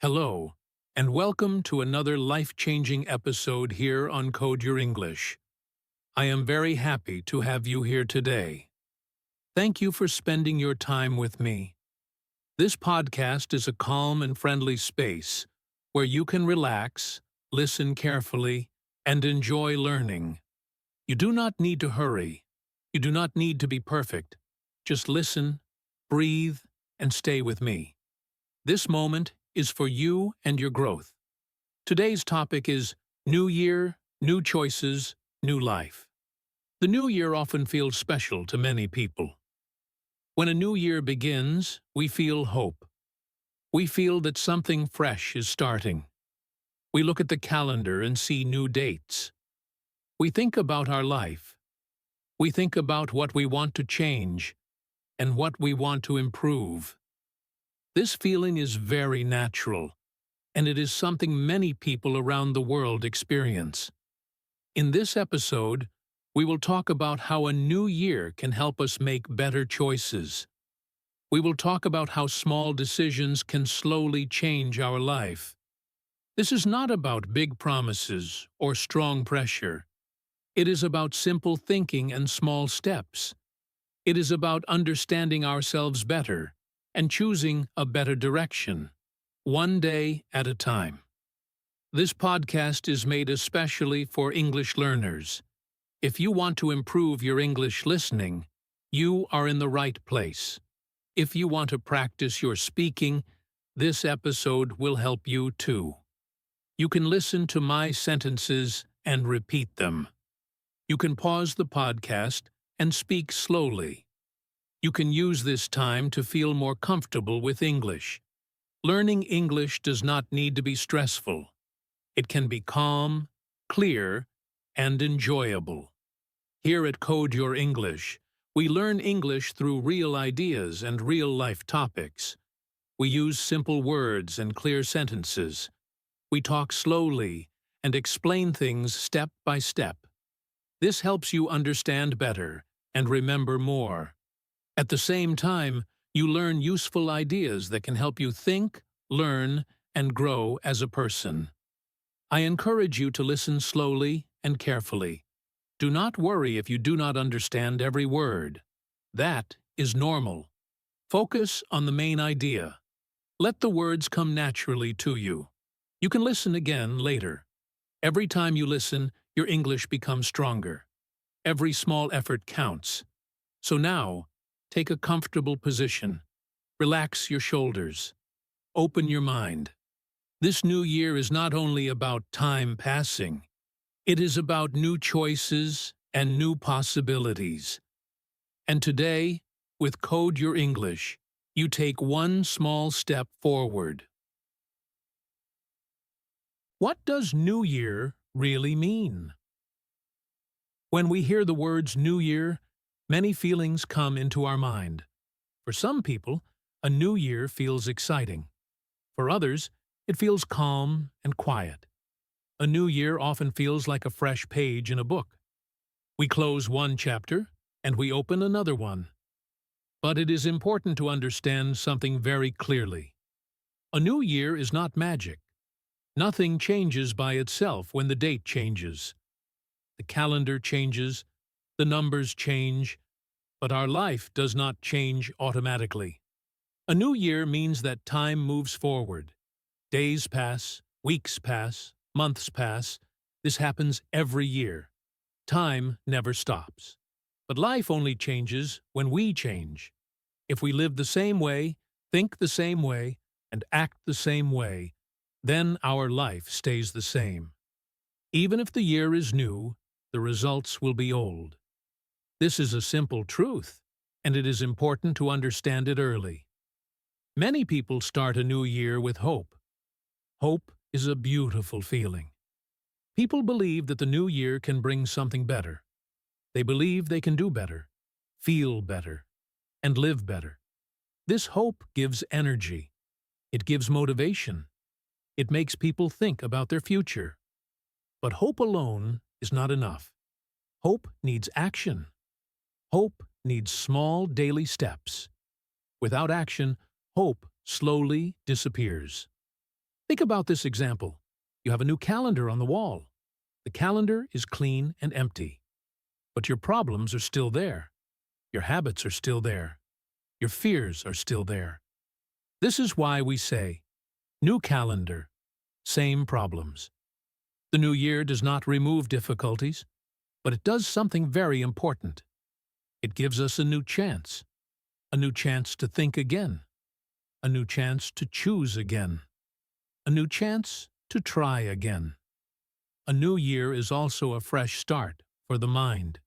Hello, and welcome to another life-changing episode here on Code Your English. I am very happy to have you here today. Thank you for spending your time with me. This podcast is a calm and friendly space where you can relax, listen carefully, and enjoy learning. You do not need to hurry. You do not need to be perfect. Just listen, breathe, and stay with me. This moment is for you and your growth. Today's topic is New Year, New Choices, New Life. The new year often feels special to many people. When a new year begins, we feel hope. We feel that something fresh is starting. We look at the calendar and see new dates. We think about our life. We think about what we want to change and what we want to improve. This feeling is very natural, and it is something many people around the world experience. In this episode, we will talk about how a new year can help us make better choices. We will talk about how small decisions can slowly change our life. This is not about big promises or strong pressure. It is about simple thinking and small steps. It is about understanding ourselves better and choosing a better direction, one day at a time. This podcast is made especially for English learners. If you want to improve your English listening, you are in the right place. If you want to practice your speaking, this episode will help you too. You can listen to my sentences and repeat them. You can pause the podcast and speak slowly. You can use this time to feel more comfortable with English. Learning English does not need to be stressful. It can be calm, clear, and enjoyable. Here at Code Your English, we learn English through real ideas and real-life topics. We use simple words and clear sentences. We talk slowly and explain things step by step. This helps you understand better and remember more. At the same time, you learn useful ideas that can help you think, learn, and grow as a person. I encourage you to listen slowly and carefully. Do not worry if you do not understand every word. That is normal. Focus on the main idea. Let the words come naturally to you. You can listen again later. Every time you listen, your English becomes stronger. Every small effort counts. So now, take a comfortable position. Relax your shoulders. Open your mind. This new year is not only about time passing. It is about new choices and new possibilities. And today, with Code Your English, you take one small step forward. What does New Year really mean? When we hear the words New Year, many feelings come into our mind. For some people, a new year feels exciting. For others, it feels calm and quiet. A new year often feels like a fresh page in a book. We close one chapter and we open another one. But it is important to understand something very clearly. A new year is not magic. Nothing changes by itself when the date changes. The calendar changes, the numbers change, but our life does not change automatically. A new year means that time moves forward. Days pass, weeks pass, months pass. This happens every year. Time never stops. But life only changes when we change. If we live the same way, think the same way, and act the same way, then our life stays the same. Even if the year is new, the results will be old. This is a simple truth, and it is important to understand it early. Many people start a new year with hope. Hope is a beautiful feeling. People believe that the new year can bring something better. They believe they can do better, feel better, and live better. This hope gives energy. It gives motivation. It makes people think about their future. But hope alone is not enough. Hope needs action. Hope needs small daily steps. Without action, hope slowly disappears. Think about this example. You have a new calendar on the wall. The calendar is clean and empty, but your problems are still there. Your habits are still there. Your fears are still there. This is why we say, new calendar, same problems. The new year does not remove difficulties, but it does something very important. It gives us a new chance to think again, a new chance to choose again, a new chance to try again. A new year is also a fresh start for the mind.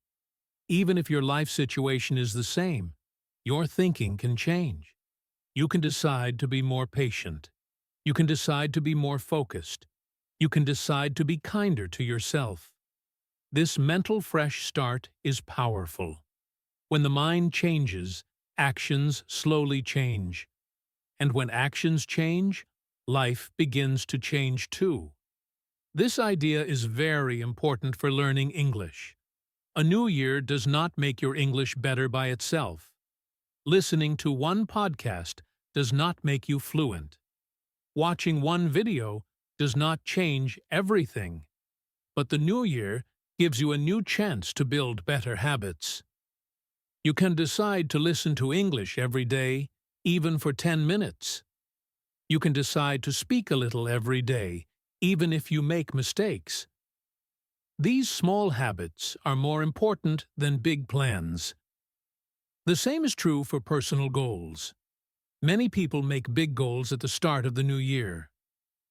Even if your life situation is the same, your thinking can change. You can decide to be more patient. You can decide to be more focused. You can decide to be kinder to yourself. This mental fresh start is powerful. When the mind changes, actions slowly change. And when actions change, life begins to change too. This idea is very important for learning English. A new year does not make your English better by itself. Listening to one podcast does not make you fluent. Watching one video does not change everything. But the new year gives you a new chance to build better habits. You can decide to listen to English every day, even for 10 minutes. You can decide to speak a little every day, even if you make mistakes. These small habits are more important than big plans. The same is true for personal goals. Many people make big goals at the start of the new year.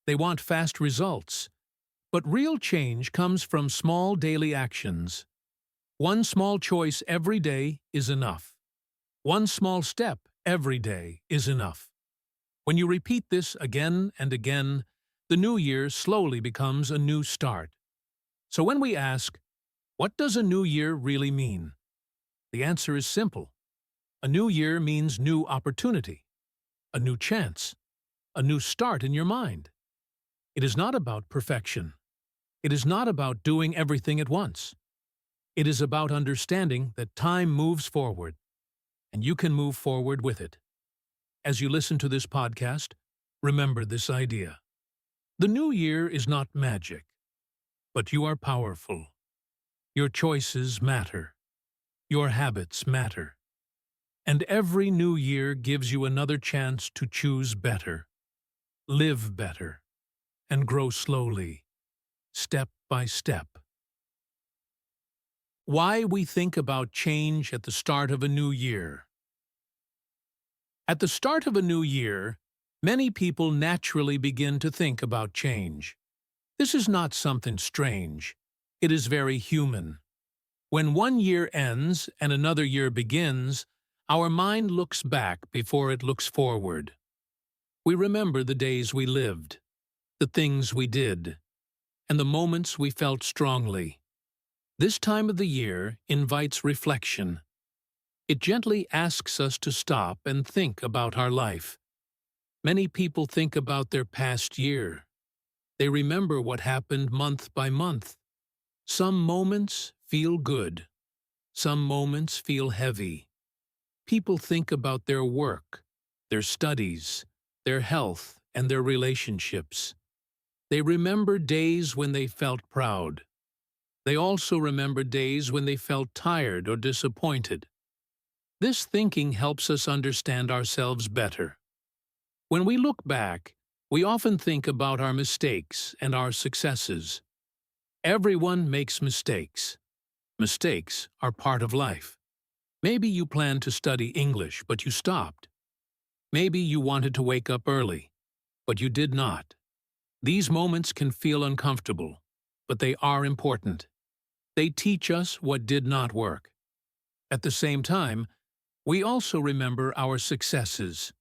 They want fast results. But real change comes from small daily actions. One small choice every day is enough. One small step every day is enough. When you repeat this again and again, the new year slowly becomes a new start. So when we ask, what does a new year really mean? The answer is simple. A new year means new opportunity, a new chance, a new start in your mind. It is not about perfection. It is not about doing everything at once. It is about understanding that time moves forward, and you can move forward with it. As you listen to this podcast, remember this idea. The new year is not magic, but you are powerful. Your choices matter. Your habits matter. And every new year gives you another chance to choose better, live better, and grow slowly, step by step. Why we think about change at the start of a new year. At the start of a new year, many people naturally begin to think about change. This is not something strange. It is very human. When one year ends and another year begins, our mind looks back before it looks forward. We remember the days we lived, the things we did, and the moments we felt strongly. This time of the year invites reflection. It gently asks us to stop and think about our life. Many people think about their past year. They remember what happened month by month. Some moments feel good. Some moments feel heavy. People think about their work, their studies, their health, and their relationships. They remember days when they felt proud. They also remember days when they felt tired or disappointed. This thinking helps us understand ourselves better. When we look back, we often think about our mistakes and our successes. Everyone makes mistakes. Mistakes are part of life. Maybe you planned to study English, but you stopped. Maybe you wanted to wake up early, but you did not. These moments can feel uncomfortable, but they are important. They teach us what did not work. At the same time, we also remember our successes.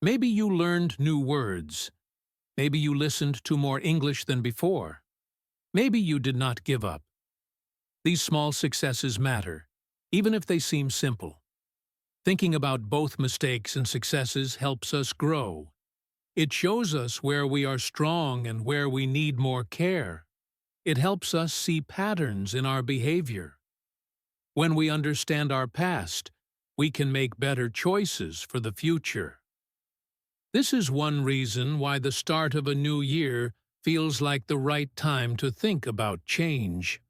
Maybe you learned new words. Maybe you listened to more English than before. Maybe you did not give up. These small successes matter, even if they seem simple. Thinking about both mistakes and successes helps us grow. It shows us where we are strong and where we need more care. It helps us see patterns in our behavior. When we understand our past, we can make better choices for the future. This is one reason why the start of a new year feels like the right time to think about change.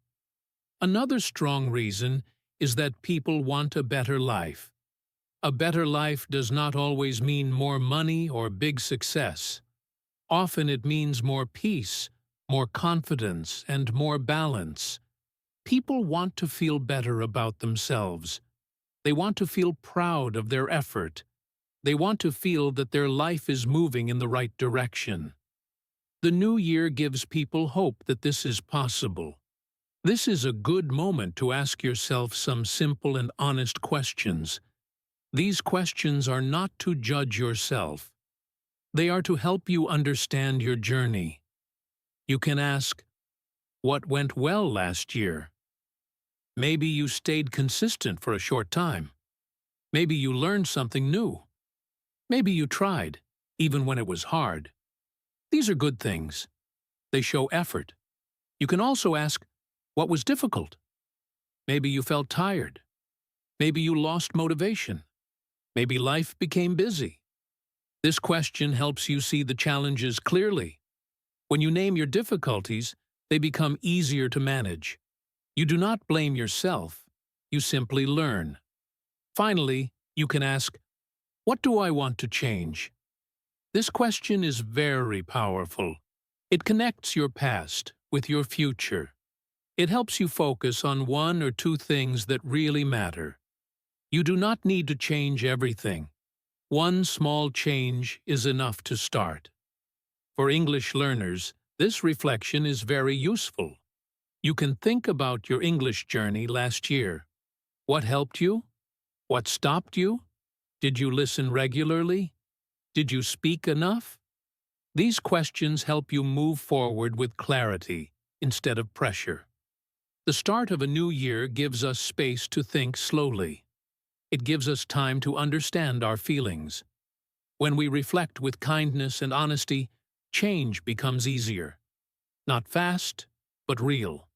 Another strong reason is that people want a better life. A better life does not always mean more money or big success. Often it means more peace, more confidence, and more balance. People want to feel better about themselves. They want to feel proud of their effort. They want to feel that their life is moving in the right direction. The new year gives people hope that this is possible. This is a good moment to ask yourself some simple and honest questions. These questions are not to judge yourself. They are to help you understand your journey. You can ask, what went well last year? Maybe you stayed consistent for a short time. Maybe you learned something new. Maybe you tried, even when it was hard. These are good things. They show effort. You can also ask, what was difficult? Maybe you felt tired. Maybe you lost motivation. Maybe life became busy. This question helps you see the challenges clearly. When you name your difficulties, they become easier to manage. You do not blame yourself. You simply learn. Finally, you can ask, what do I want to change? This question is very powerful. It connects your past with your future. It helps you focus on one or two things that really matter. You do not need to change everything. One small change is enough to start. For English learners, this reflection is very useful. You can think about your English journey last year. What helped you? What stopped you? Did you listen regularly? Did you speak enough? These questions help you move forward with clarity instead of pressure. The start of a new year gives us space to think slowly. It gives us time to understand our feelings. When we reflect with kindness and honesty, change becomes easier. Not fast, but real.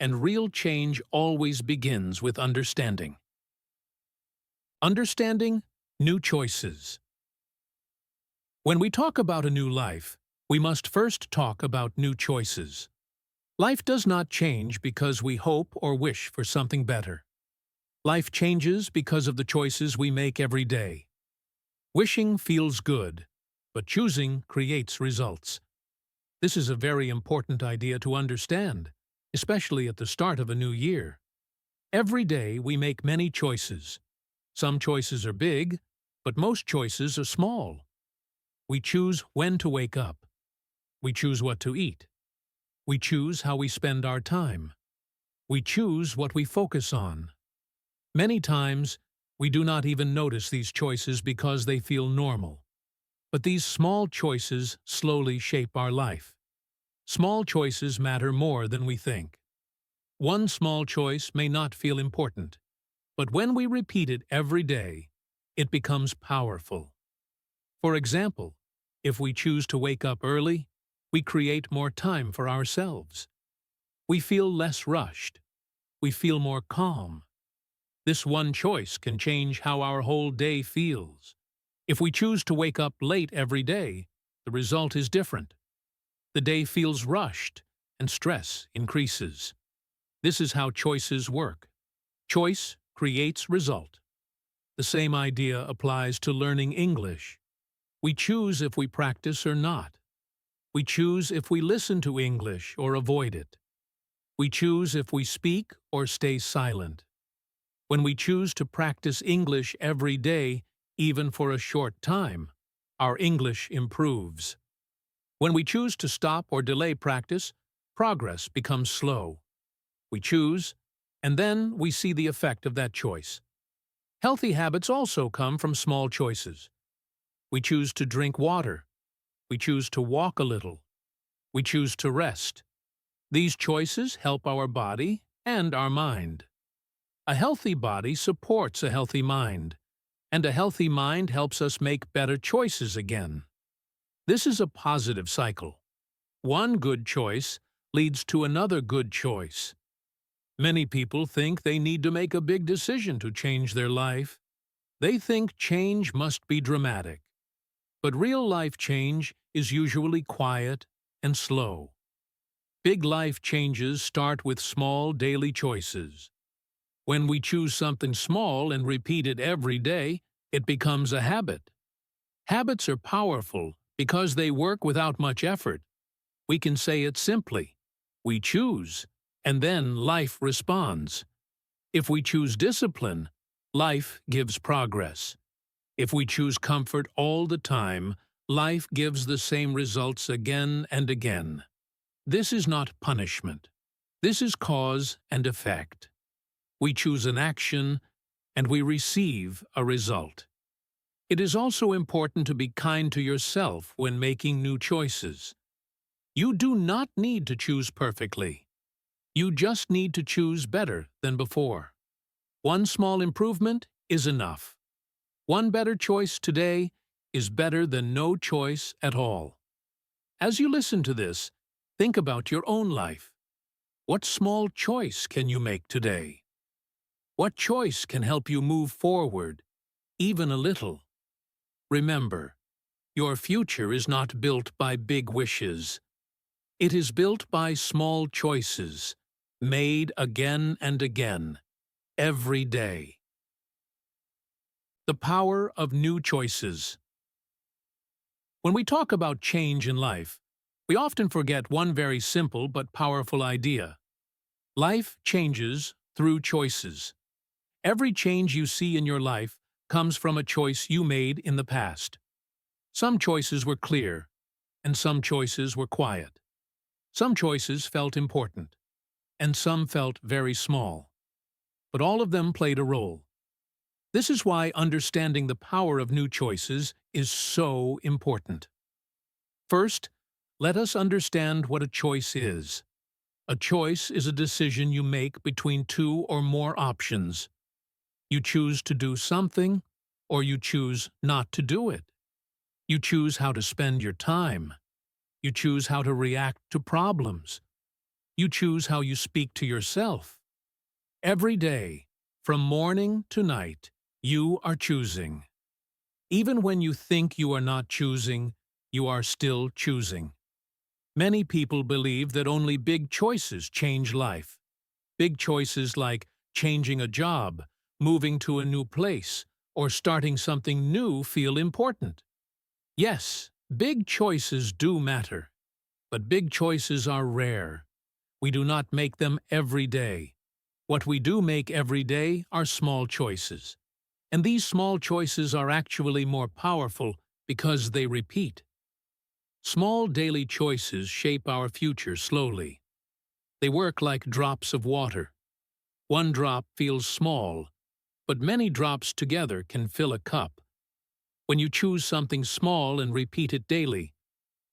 And real change always begins with understanding. Understanding new choices. When we talk about a new life, we must first talk about new choices. Life does not change because we hope or wish for something better. Life changes because of the choices we make every day. Wishing feels good, but choosing creates results. This is a very important idea to understand, especially at the start of a new year. Every day we make many choices. Some choices are big, but most choices are small. We choose when to wake up. We choose what to eat. We choose how we spend our time. We choose what we focus on. Many times, we do not even notice these choices because they feel normal. But these small choices slowly shape our life. Small choices matter more than we think. One small choice may not feel important, but when we repeat it every day, it becomes powerful. For example, if we choose to wake up early, we create more time for ourselves. We feel less rushed. We feel more calm. This one choice can change how our whole day feels. If we choose to wake up late every day, the result is different. The day feels rushed, and stress increases. This is how choices work. Choice creates result. The same idea applies to learning English. We choose if we practice or not. We choose if we listen to English or avoid it. We choose if we speak or stay silent. When we choose to practice English every day, even for a short time, our English improves. When we choose to stop or delay practice, progress becomes slow. We choose, and then we see the effect of that choice. Healthy habits also come from small choices. We choose to drink water. We choose to walk a little. We choose to rest. These choices help our body and our mind. A healthy body supports a healthy mind, and a healthy mind helps us make better choices again. This is a positive cycle. One good choice leads to another good choice. Many people think they need to make a big decision to change their life. They think change must be dramatic. But real-life change is usually quiet and slow. Big life changes start with small daily choices. When we choose something small and repeat it every day, it becomes a habit. Habits are powerful because they work without much effort. We can say it simply. We choose, and then life responds. If we choose discipline, life gives progress. If we choose comfort all the time, life gives the same results again and again. This is not punishment. This is cause and effect. We choose an action, and we receive a result. It is also important to be kind to yourself when making new choices. You do not need to choose perfectly. You just need to choose better than before. One small improvement is enough. One better choice today is better than no choice at all. As you listen to this, think about your own life. What small choice can you make today? What choice can help you move forward, even a little? Remember, your future is not built by big wishes. It is built by small choices, made again and again, every day. The power of new choices. When we talk about change in life, we often forget one very simple but powerful idea. Life changes through choices. Every change you see in your life comes from a choice you made in the past. Some choices were clear, and some choices were quiet. Some choices felt important, and some felt very small. But all of them played a role. This is why understanding the power of new choices is so important. First, let us understand what a choice is. A choice is a decision you make between two or more options. You choose to do something, or you choose not to do it. You choose how to spend your time. You choose how to react to problems. You choose how you speak to yourself. Every day, from morning to night, you are choosing. Even when you think you are not choosing, you are still choosing. Many people believe that only big choices change life. Big choices like changing a job, moving to a new place, or starting something new feel important. Yes, big choices do matter, but big choices are rare. We do not make them every day. What we do make every day are small choices. And these small choices are actually more powerful because they repeat. Small daily choices shape our future slowly. They work like drops of water. One drop feels small, but many drops together can fill a cup. When you choose something small and repeat it daily,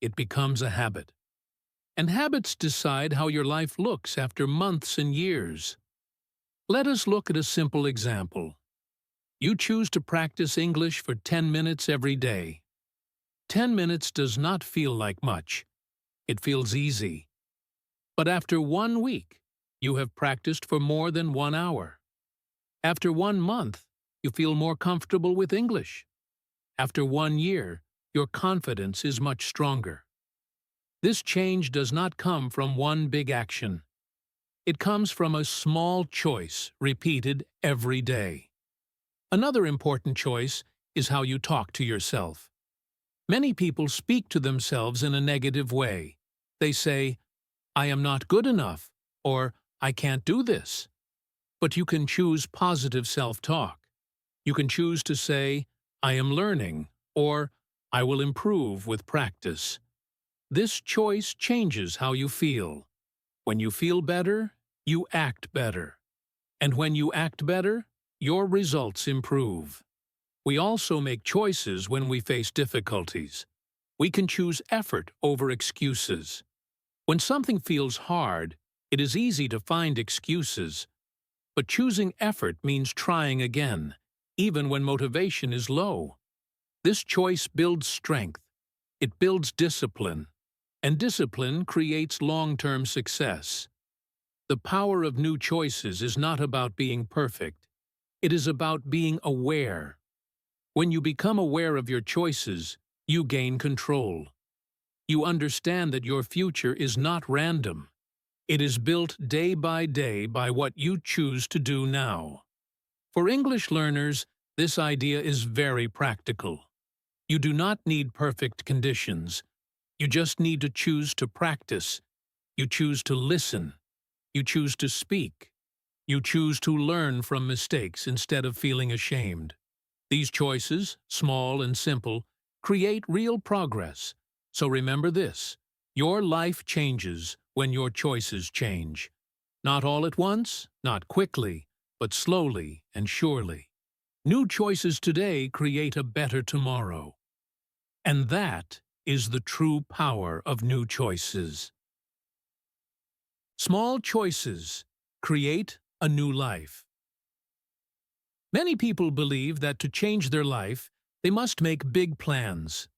it becomes a habit. And habits decide how your life looks after months and years. Let us look at a simple example. You choose to practice English for 10 minutes every day. 10 minutes does not feel like much. It feels easy. But after 1 week, you have practiced for more than 1 hour. After 1 month, you feel more comfortable with English. After 1 year, your confidence is much stronger. This change does not come from one big action. It comes from a small choice repeated every day. Another important choice is how you talk to yourself. Many people speak to themselves in a negative way. They say, "I am not good enough," or "I can't do this." But you can choose positive self-talk. You can choose to say, "I am learning," or "I will improve with practice." This choice changes how you feel. When you feel better, you act better. And when you act better, your results improve. We also make choices when we face difficulties. We can choose effort over excuses. When something feels hard, it is easy to find excuses. But choosing effort means trying again, even when motivation is low. This choice builds strength. It builds discipline. And discipline creates long-term success. The power of new choices is not about being perfect. It is about being aware. When you become aware of your choices, You gain control. You understand that your future is not random. It is built day by what you choose to do now. For English learners, this idea is very practical. You do not need perfect conditions. You just need to choose to practice. You choose to listen. You choose to speak. You choose to learn from mistakes instead of feeling ashamed. These choices, small and simple, create real progress. So remember this: your life changes when your choices change. Not all at once, not quickly, but slowly and surely. New choices today create a better tomorrow. And that is the true power of new choices. Small choices create a new life. Many people believe that to change their life, they must make big plans.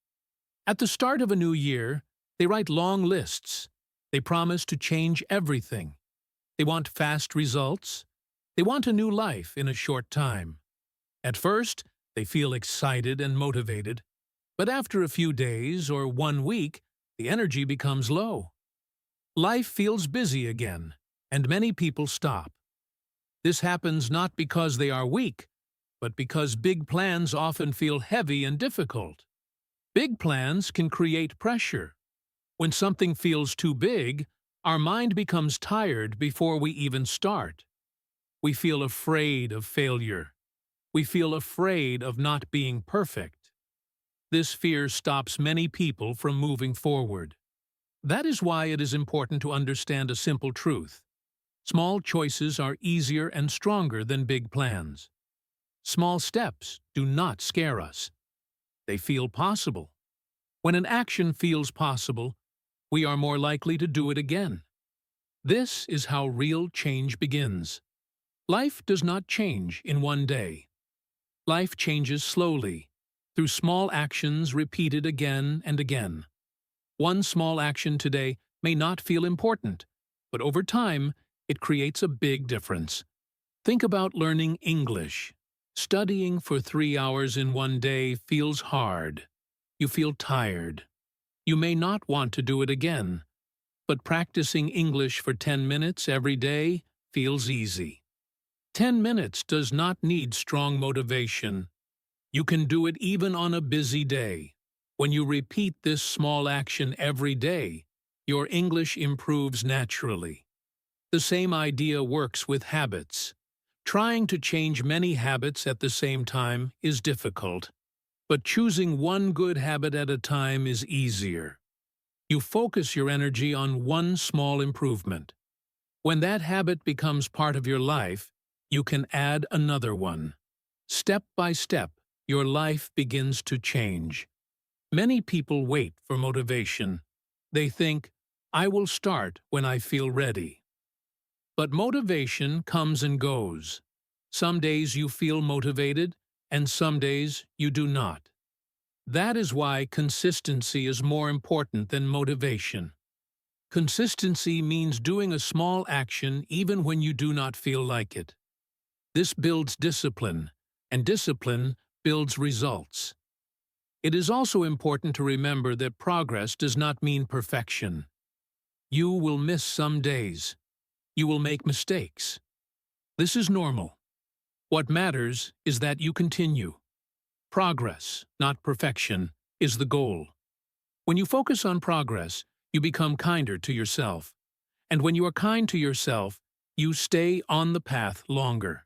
At the start of a new year, they write long lists. They promise to change everything. They want fast results. They want a new life in a short time. At first, they feel excited and motivated, but after a few days or 1 week, the energy becomes low. Life feels busy again, and many people stop. This happens not because they are weak, but because big plans often feel heavy and difficult. Big plans can create pressure. When something feels too big, our mind becomes tired before we even start. We feel afraid of failure. We feel afraid of not being perfect. This fear stops many people from moving forward. That is why it is important to understand a simple truth. Small choices are easier and stronger than big plans. Small steps do not scare us. They feel possible. When an action feels possible, we are more likely to do it again. This is how real change begins. Life does not change in one day. Life changes slowly, through small actions repeated again and again. One small action today may not feel important, but over time, it creates a big difference. Think about learning English. Studying for 3 hours in one day feels hard. You feel tired. You may not want to do it again, but practicing English for 10 minutes every day feels easy. 10 minutes does not need strong motivation. You can do it even on a busy day. When you repeat this small action every day, your English improves naturally. The same idea works with habits. Trying to change many habits at the same time is difficult, but choosing one good habit at a time is easier. You focus your energy on one small improvement. When that habit becomes part of your life, you can add another one. Step by step, your life begins to change. Many people wait for motivation. They think, "I will start when I feel ready." But motivation comes and goes. Some days you feel motivated, and some days you do not. That is why consistency is more important than motivation. Consistency means doing a small action even when you do not feel like it. This builds discipline, and discipline builds results. It is also important to remember that progress does not mean perfection. You will miss some days. You will make mistakes. This is normal. What matters is that you continue. Progress, not perfection, is the goal. When you focus on progress, you become kinder to yourself. And when you are kind to yourself, you stay on the path longer.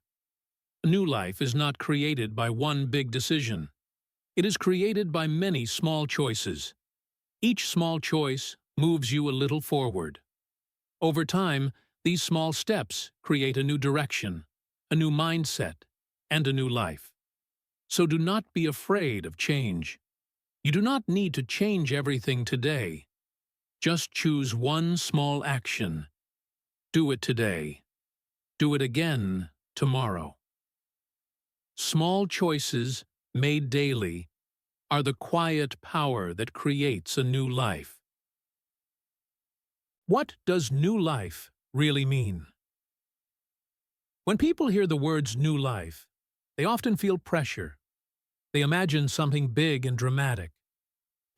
A new life is not created by one big decision. It is created by many small choices. Each small choice moves you a little forward. Over time, these small steps create a new direction, a new mindset, and a new life. So do not be afraid of change. You do not need to change everything today. Just choose one small action. Do it today. Do it again tomorrow. Small choices, made daily, are the quiet power that creates a new life. What does new life really mean? When people hear the words new life, they often feel pressure. They imagine something big and dramatic.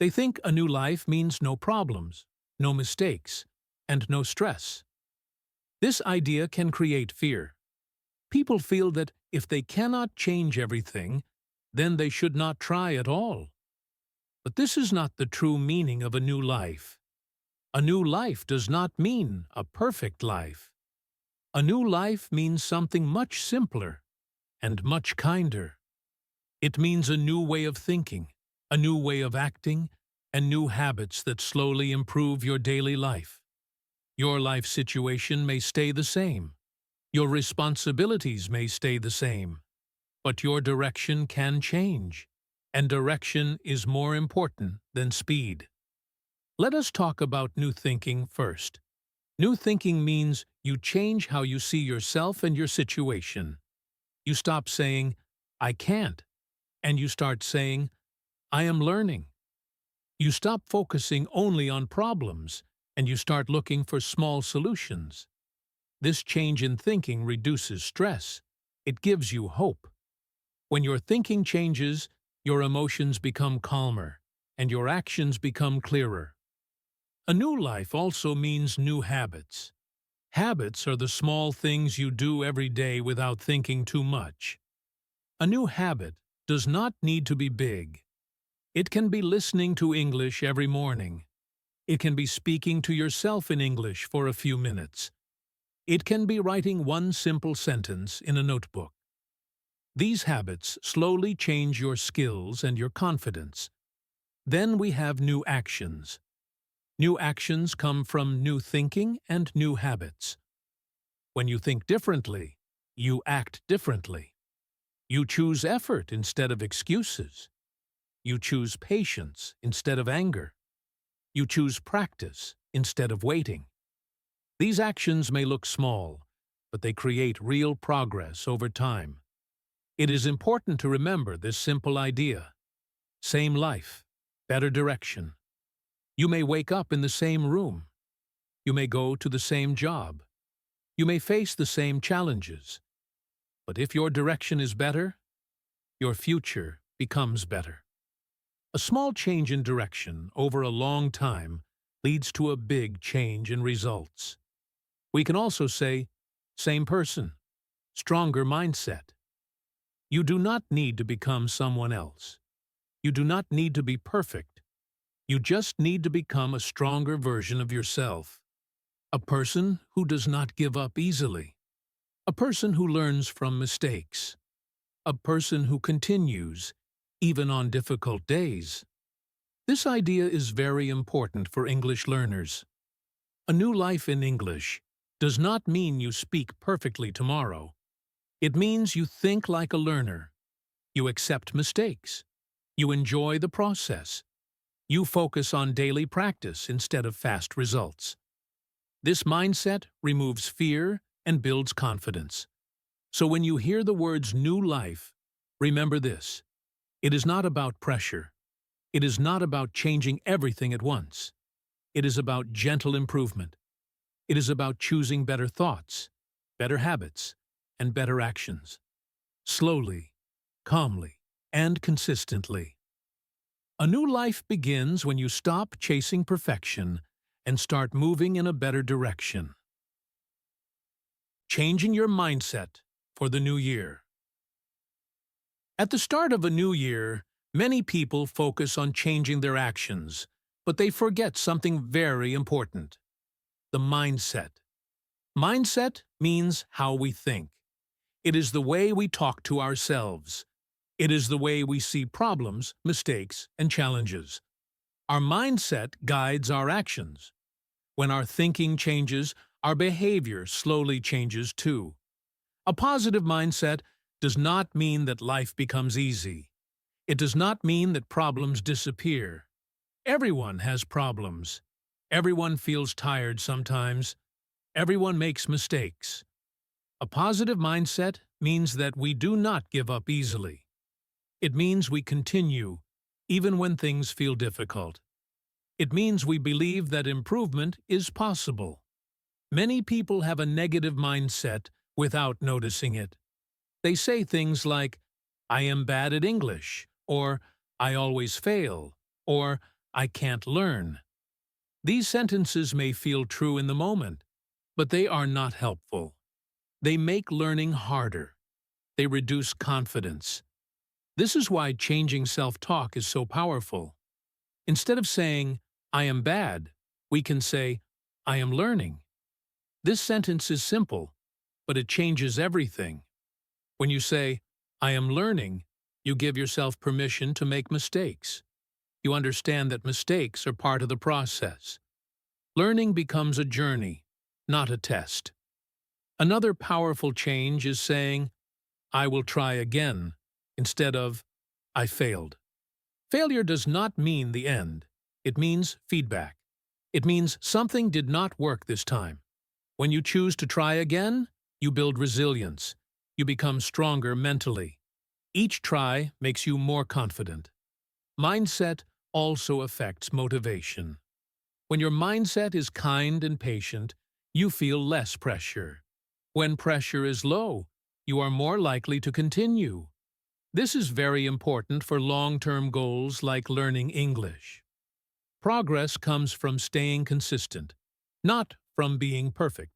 They think a new life means no problems, no mistakes, and no stress. This idea can create fear. People feel that if they cannot change everything, then they should not try at all. But this is not the true meaning of a new life. A new life does not mean a perfect life. A new life means something much simpler and much kinder. It means a new way of thinking, a new way of acting, and new habits that slowly improve your daily life. Your life situation may stay the same. Your responsibilities may stay the same. But your direction can change, and direction is more important than speed. Let us talk about new thinking first. New thinking means you change how you see yourself and your situation. You stop saying, "I can't," and you start saying, "I am learning." You stop focusing only on problems, and you start looking for small solutions. This change in thinking reduces stress. It gives you hope. When your thinking changes, your emotions become calmer, and your actions become clearer. A new life also means new habits. Habits are the small things you do every day without thinking too much. A new habit does not need to be big. It can be listening to English every morning. It can be speaking to yourself in English for a few minutes. It can be writing one simple sentence in a notebook. These habits slowly change your skills and your confidence. Then we have new actions. New actions come from new thinking and new habits. When you think differently, you act differently. You choose effort instead of excuses. You choose patience instead of anger. You choose practice instead of waiting. These actions may look small, but they create real progress over time. It is important to remember this simple idea. Same life, better direction. You may wake up in the same room. You may go to the same job. You may face the same challenges. But if your direction is better, your future becomes better. A small change in direction over a long time leads to a big change in results. We can also say, same person, stronger mindset. You do not need to become someone else. You do not need to be perfect. You just need to become a stronger version of yourself. A person who does not give up easily. A person who learns from mistakes. A person who continues, even on difficult days. This idea is very important for English learners. A new life in English does not mean you speak perfectly tomorrow. It means you think like a learner. You accept mistakes. You enjoy the process. You focus on daily practice instead of fast results. This mindset removes fear and builds confidence. So when you hear the words new life, remember this. It is not about pressure. It is not about changing everything at once. It is about gentle improvement. It is about choosing better thoughts, better habits, and better actions. Slowly, calmly, and consistently. A new life begins when you stop chasing perfection and start moving in a better direction. Changing your mindset for the new year. At the start of a new year, many people focus on changing their actions, but they forget something very important: the mindset. Mindset means how we think. It is the way we talk to ourselves. It is the way we see problems, mistakes, and challenges. Our mindset guides our actions. When our thinking changes, our behavior slowly changes too. A positive mindset does not mean that life becomes easy. It does not mean that problems disappear. Everyone has problems. Everyone feels tired sometimes. Everyone makes mistakes. A positive mindset means that we do not give up easily. It means we continue, even when things feel difficult. It means we believe that improvement is possible. Many people have a negative mindset without noticing it. They say things like, "I am bad at English," or "I always fail," or I can't learn. These sentences may feel true in the moment, but they are not helpful. They make learning harder. They reduce confidence. This is why changing self-talk is so powerful. Instead of saying, I am bad, we can say, I am learning. This sentence is simple, but it changes everything. When you say, I am learning, you give yourself permission to make mistakes. You understand that mistakes are part of the process. Learning becomes a journey, not a test. Another powerful change is saying, I will try again, instead of, I failed. Failure does not mean the end. It means feedback. It means something did not work this time. When you choose to try again, you build resilience. You become stronger mentally. Each try makes you more confident. Mindset also affects motivation. When your mindset is kind and patient, you feel less pressure. When pressure is low, you are more likely to continue. This is very important for long-term goals like learning English. Progress comes from staying consistent, not from being perfect.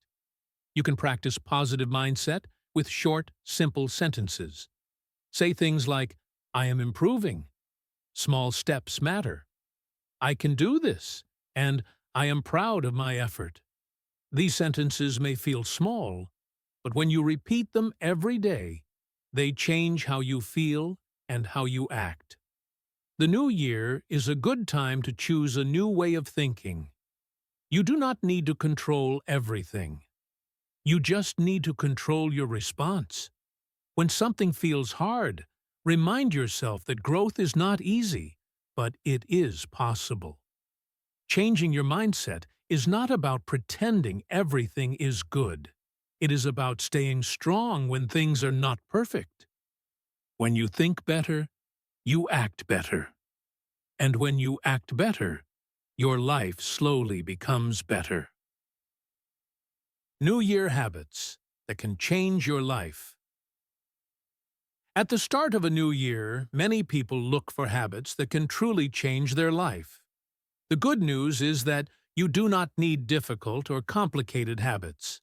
You can practice positive mindset with short, simple sentences. Say things like, I am improving. Small steps matter. I can do this, and I am proud of my effort. These sentences may feel small, but when you repeat them every day, they change how you feel and how you act. The new year is a good time to choose a new way of thinking. You do not need to control everything. You just need to control your response. When something feels hard, remind yourself that growth is not easy, but it is possible. Changing your mindset is not about pretending everything is good. It is about staying strong when things are not perfect. When you think better, you act better. And when you act better, your life slowly becomes better. New Year habits that can change your life. At the start of a new year, many people look for habits that can truly change their life. The good news is that you do not need difficult or complicated habits.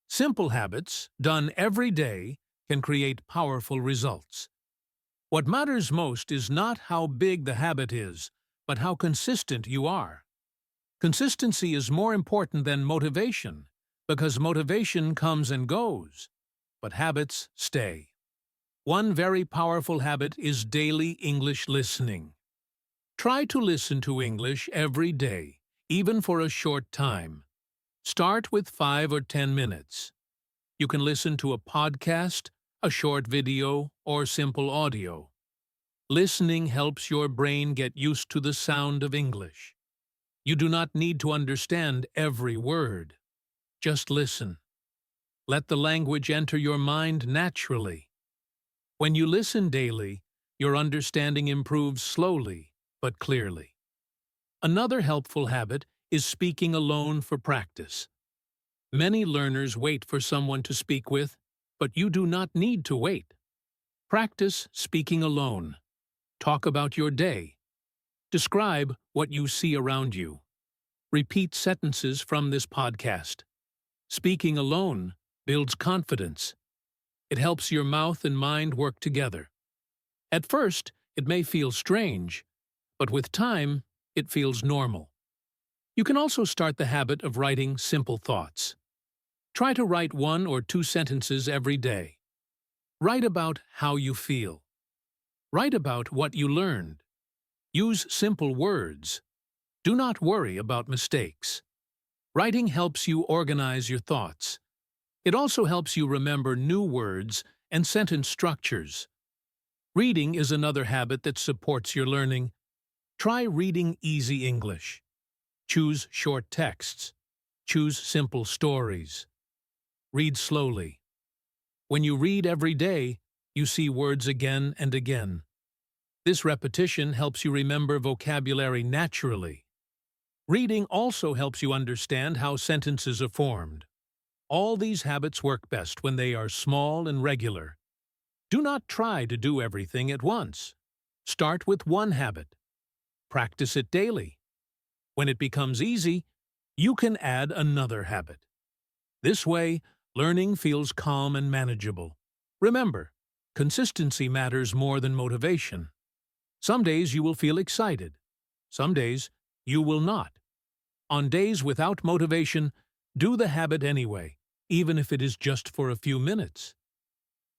Simple habits, done every day, can create powerful results. What matters most is not how big the habit is, but how consistent you are. Consistency is more important than motivation, because motivation comes and goes, but habits stay. One very powerful habit is daily English listening. Try to listen to English every day, even for a short time. Start with 5 or 10 minutes. You can listen to a podcast, a short video, or simple audio. Listening helps your brain get used to the sound of English. You do not need to understand every word. Just listen. Let the language enter your mind naturally. When you listen daily, your understanding improves slowly but clearly. Another helpful habit is speaking alone for practice. Many learners wait for someone to speak with, but you do not need to wait. Practice speaking alone. Talk about your day. Describe what you see around you. Repeat sentences from this podcast. Speaking alone builds confidence. It helps your mouth and mind work together. At first, it may feel strange, but with time, it feels normal. You can also start the habit of writing simple thoughts. Try to write 1 or 2 sentences every day. Write about how you feel. Write about what you learned. Use simple words. Do not worry about mistakes. Writing helps you organize your thoughts. It also helps you remember new words and sentence structures. Reading is another habit that supports your learning. Try reading easy English. Choose short texts. Choose simple stories. Read slowly. When you read every day, you see words again and again. This repetition helps you remember vocabulary naturally. Reading also helps you understand how sentences are formed. All these habits work best when they are small and regular. Do not try to do everything at once. Start with one habit. Practice it daily. When it becomes easy, you can add another habit. This way, learning feels calm and manageable. Remember, consistency matters more than motivation. Some days you will feel excited. Some days you will not. On days without motivation, do the habit anyway, even if it is just for a few minutes.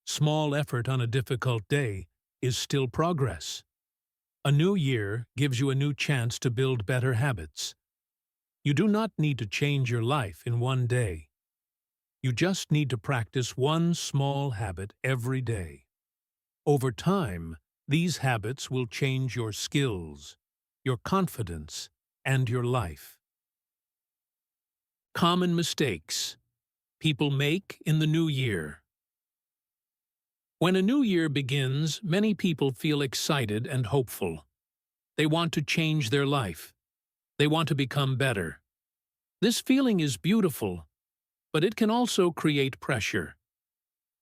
Small effort on a difficult day is still progress. A new year gives you a new chance to build better habits. You do not need to change your life in one day. You just need to practice one small habit every day. Over time, these habits will change your skills, your confidence, and your life. Common mistakes people make in the new year. When a new year begins, many people feel excited and hopeful. They want to change their life. They want to become better. This feeling is beautiful, but it can also create pressure.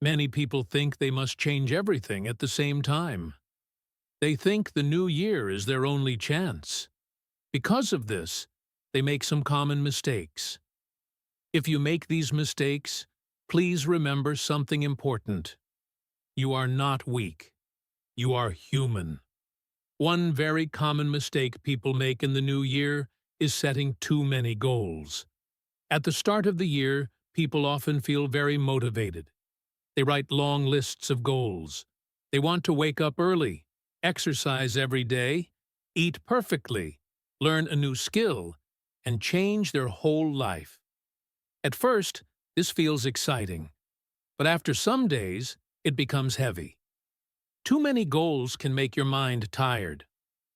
Many people think they must change everything at the same time. They think the new year is their only chance. Because of this, they make some common mistakes. If you make these mistakes, please remember something important. You are not weak. You are human. One very common mistake people make in the new year is setting too many goals. At the start of the year, people often feel very motivated. They write long lists of goals. They want to wake up early, exercise every day, eat perfectly, learn a new skill, and change their whole life. At first, this feels exciting, but after some days, it becomes heavy. Too many goals can make your mind tired.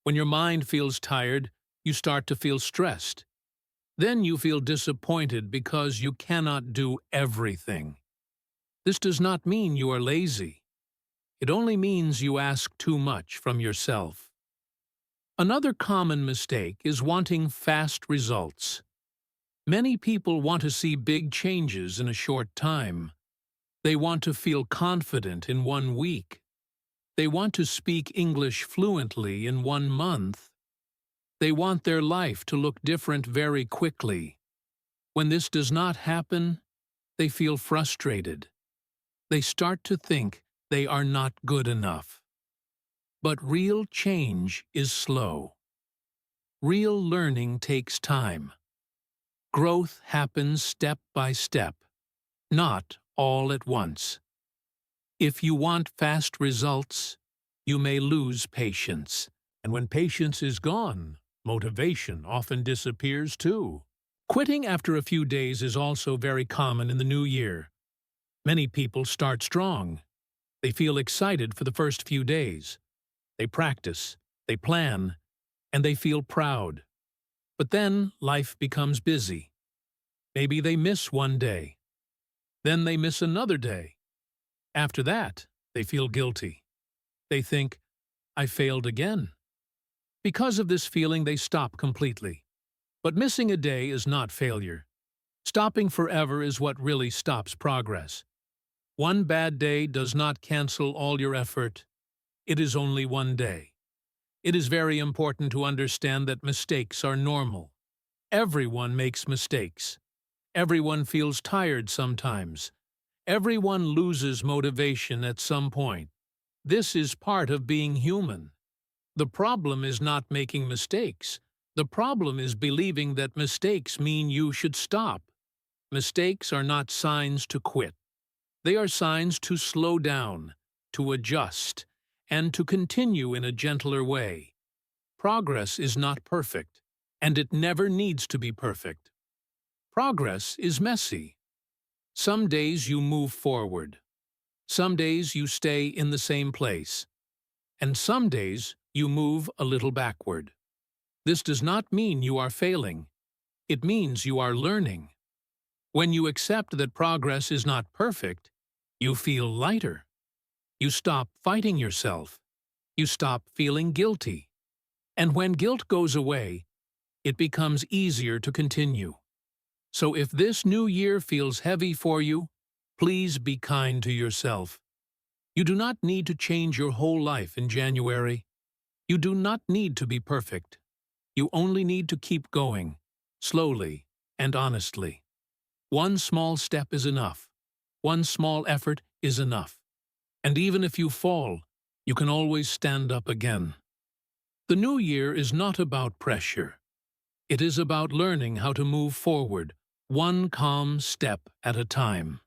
When your mind feels tired, you start to feel stressed. Then you feel disappointed because you cannot do everything. This does not mean you are lazy. It only means you ask too much from yourself. Another common mistake is wanting fast results. Many people want to see big changes in a short time. They want to feel confident in 1 week. They want to speak English fluently in 1 month. They want their life to look different very quickly. When this does not happen, they feel frustrated. They start to think they are not good enough. But real change is slow. Real learning takes time. Growth happens step by step, not all at once. If you want fast results, you may lose patience. And when patience is gone, motivation often disappears too. Quitting after a few days is also very common in the new year. Many people start strong. They feel excited for the first few days. They practice, they plan, and they feel proud. But then life becomes busy. Maybe they miss 1 day. Then they miss another day. After that, they feel guilty. They think, I failed again. Because of this feeling, they stop completely. But missing a day is not failure. Stopping forever is what really stops progress. 1 bad day does not cancel all your effort. It is only 1 day. It is very important to understand that mistakes are normal. Everyone makes mistakes. Everyone feels tired sometimes. Everyone loses motivation at some point. This is part of being human. The problem is not making mistakes. The problem is believing that mistakes mean you should stop. Mistakes are not signs to quit. They are signs to slow down, to adjust, and to continue in a gentler way. Progress is not perfect, and it never needs to be perfect. Progress is messy. Some days you move forward. Some days you stay in the same place. And some days you move a little backward. This does not mean you are failing. It means you are learning. When you accept that progress is not perfect, you feel lighter. You stop fighting yourself. You stop feeling guilty. And when guilt goes away, it becomes easier to continue. So if this new year feels heavy for you, please be kind to yourself. You do not need to change your whole life in January. You do not need to be perfect. You only need to keep going, slowly and honestly. One small step is enough. One small effort is enough. And even if you fall, you can always stand up again. The new year is not about pressure. It is about learning how to move forward, one calm step at a time.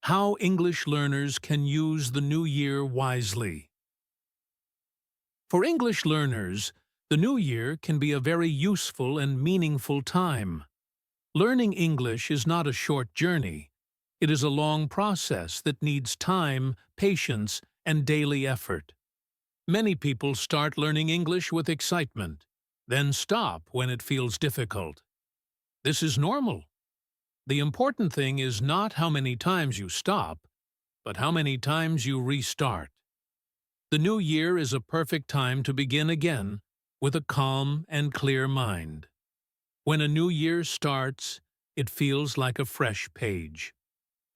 How English learners can use the new year wisely. For English learners, the new year can be a very useful and meaningful time. Learning English is not a short journey. It is a long process that needs time, patience, and daily effort. Many people start learning English with excitement, then stop when it feels difficult. This is normal. The important thing is not how many times you stop, but how many times you restart. The new year is a perfect time to begin again with a calm and clear mind. When a new year starts, it feels like a fresh page.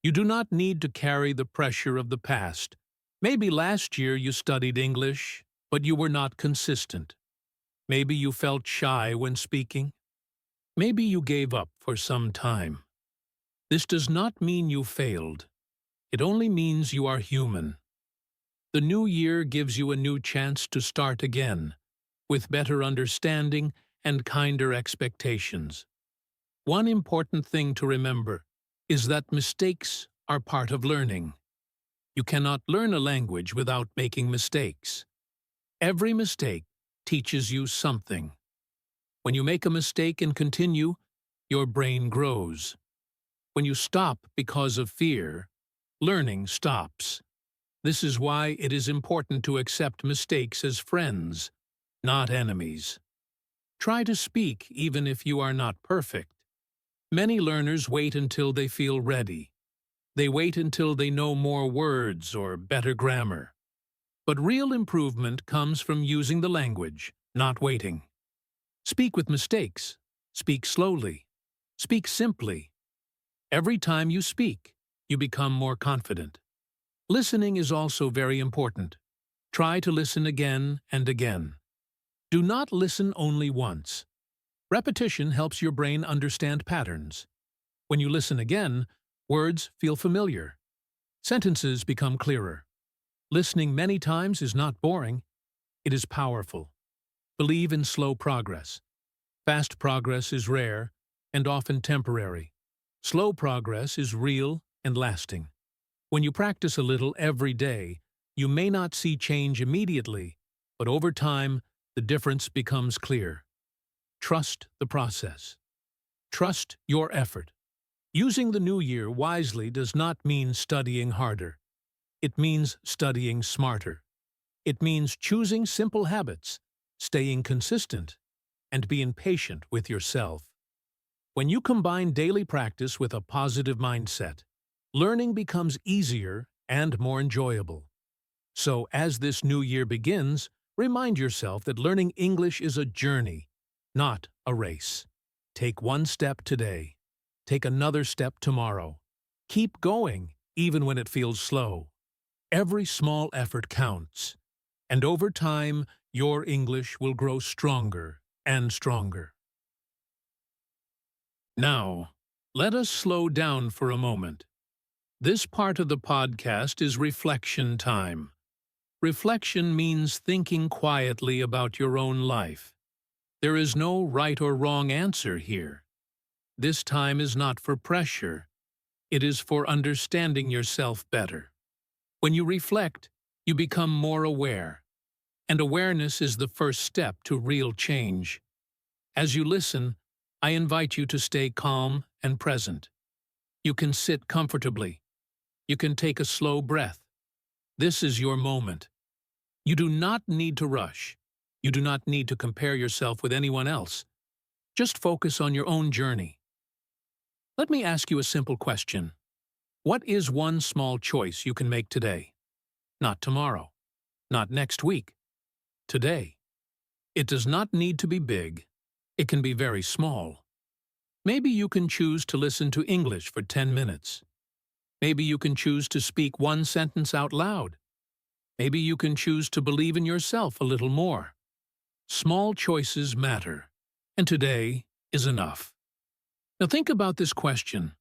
You do not need to carry the pressure of the past. Maybe last year you studied English, but you were not consistent. Maybe you felt shy when speaking. Maybe you gave up for some time. This does not mean you failed. It only means you are human. The new year gives you a new chance to start again, with better understanding and kinder expectations. One important thing to remember is that mistakes are part of learning. You cannot learn a language without making mistakes. Every mistake teaches you something. When you make a mistake and continue, your brain grows. When you stop because of fear, learning stops. This is why it is important to accept mistakes as friends, not enemies. Try to speak even if you are not perfect. Many learners wait until they feel ready. They wait until they know more words or better grammar. But real improvement comes from using the language, not waiting. Speak with mistakes. Speak slowly. Speak simply. Every time you speak, you become more confident. Listening is also very important. Try to listen again and again. Do not listen only once. Repetition helps your brain understand patterns. When you listen again, words feel familiar. Sentences become clearer. Listening many times is not boring. It is powerful. Believe in slow progress. Fast progress is rare and often temporary. Slow progress is real and lasting. When you practice a little every day, you may not see change immediately, but over time, the difference becomes clear. Trust the process. Trust your effort. Using the new year wisely does not mean studying harder. It means studying smarter. It means choosing simple habits, staying consistent, and being patient with yourself. When you combine daily practice with a positive mindset, learning becomes easier and more enjoyable. So, as this new year begins, remind yourself that learning English is a journey, not a race. Take one step today. Take another step tomorrow. Keep going, even when it feels slow. Every small effort counts. And over time, your English will grow stronger and stronger. Now, let us slow down for a moment. This part of the podcast is reflection time. Reflection means thinking quietly about your own life. There is no right or wrong answer here. This time is not for pressure. It is for understanding yourself better. When you reflect, you become more aware. And awareness is the first step to real change. As you listen, I invite you to stay calm and present. You can sit comfortably. You can take a slow breath. This is your moment. You do not need to rush. You do not need to compare yourself with anyone else. Just focus on your own journey. Let me ask you a simple question. What is one small choice you can make today? Not tomorrow. Not next week. Today. It does not need to be big. It can be very small. Maybe you can choose to listen to English for 10 minutes. Maybe you can choose to speak one sentence out loud. Maybe you can choose to believe in yourself a little more. Small choices matter, and today is enough. Now think about this question.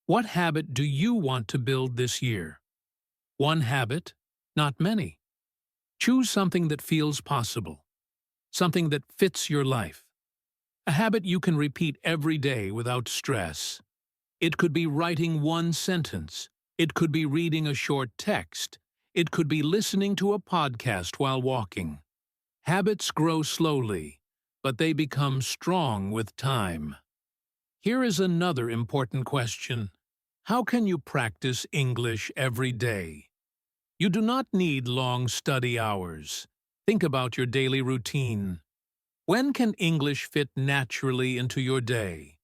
What habit do you want to build this year? One habit, not many. Choose something that feels possible, something that fits your life. A habit you can repeat every day without stress. It could be writing one sentence. It could be reading a short text. It could be listening to a podcast while walking. Habits grow slowly, but they become strong with time. Here is another important question. How can you practice English every day? You do not need long study hours. Think about your daily routine. When can English fit naturally into your day?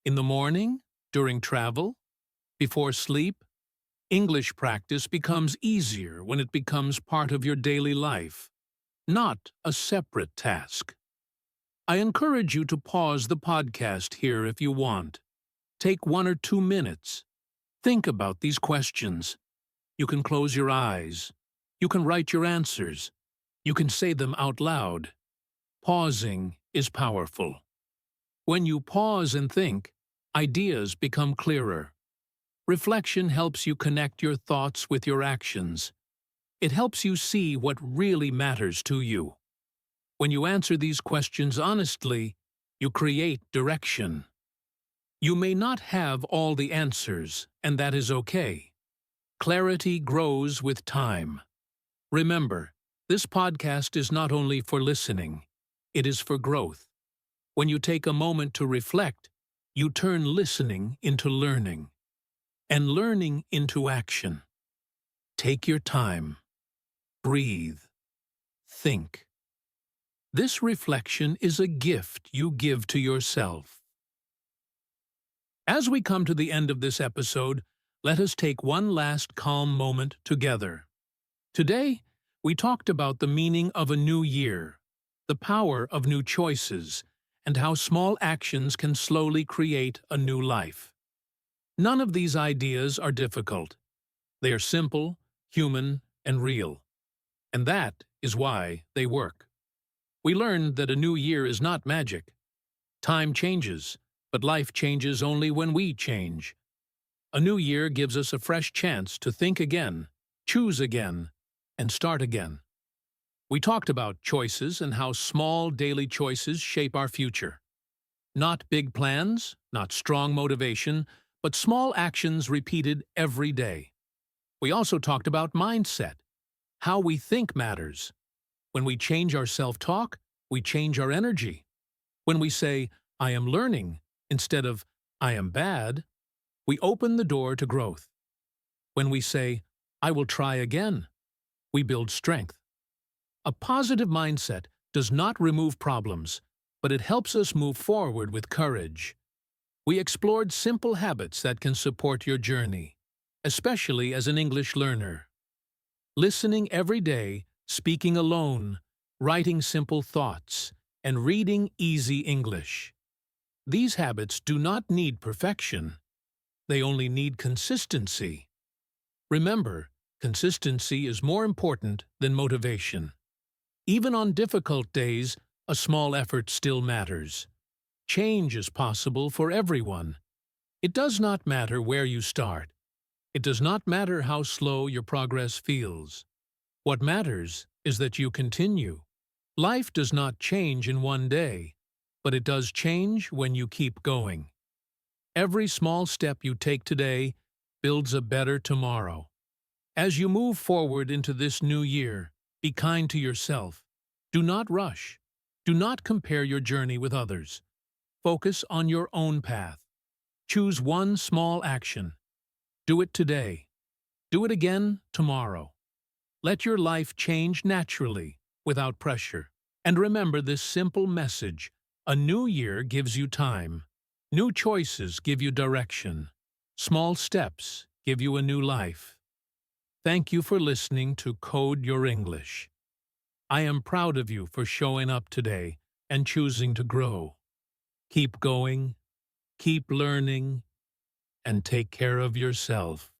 In the morning? During travel? Before sleep? English practice becomes easier when it becomes part of your daily life, not a separate task. I encourage you to pause the podcast here if you want. Take 1 or 2 minutes. Think about these questions. You can close your eyes. You can write your answers. You can say them out loud. Pausing is powerful. When you pause and think, ideas become clearer. Reflection helps you connect your thoughts with your actions. It helps you see what really matters to you. When you answer these questions honestly, you create direction. You may not have all the answers, and that is okay. Clarity grows with time. Remember, this podcast is not only for listening, it is for growth. When you take a moment to reflect, you turn listening into learning, and learning into action. Take your time. Breathe. Think. This reflection is a gift you give to yourself. As we come to the end of this episode, let us take one last calm moment together. Today, we talked about the meaning of a new year, the power of new choices, and how small actions can slowly create a new life. None of these ideas are difficult. They are simple, human, and real. And that is why they work. We learned that a new year is not magic. Time changes, but life changes only when we change. A new year gives us a fresh chance to think again, choose again, and start again. We talked about choices and how small daily choices shape our future. Not big plans, not strong motivation, but small actions repeated every day. We also talked about mindset. How we think matters. When we change our self-talk, we change our energy. When we say, I am learning, instead of, I am bad, we open the door to growth. When we say, I will try again, we build strength. A positive mindset does not remove problems, but it helps us move forward with courage. We explored simple habits that can support your journey, especially as an English learner. Listening every day, speaking alone, writing simple thoughts, and reading easy English. These habits do not need perfection. They only need consistency. Remember, consistency is more important than motivation. Even on difficult days, a small effort still matters. Change is possible for everyone. It does not matter where you start. It does not matter how slow your progress feels. What matters is that you continue. Life does not change in one day, but it does change when you keep going. Every small step you take today builds a better tomorrow. As you move forward into this new year, be kind to yourself. Do not rush. Do not compare your journey with others. Focus on your own path. Choose one small action. Do it today. Do it again tomorrow. Let your life change naturally, without pressure. And remember this simple message: a new year gives you time. New choices give you direction. Small steps give you a new life. Thank you for listening to Code Your English. I am proud of you for showing up today and choosing to grow. Keep going, keep learning, and take care of yourself.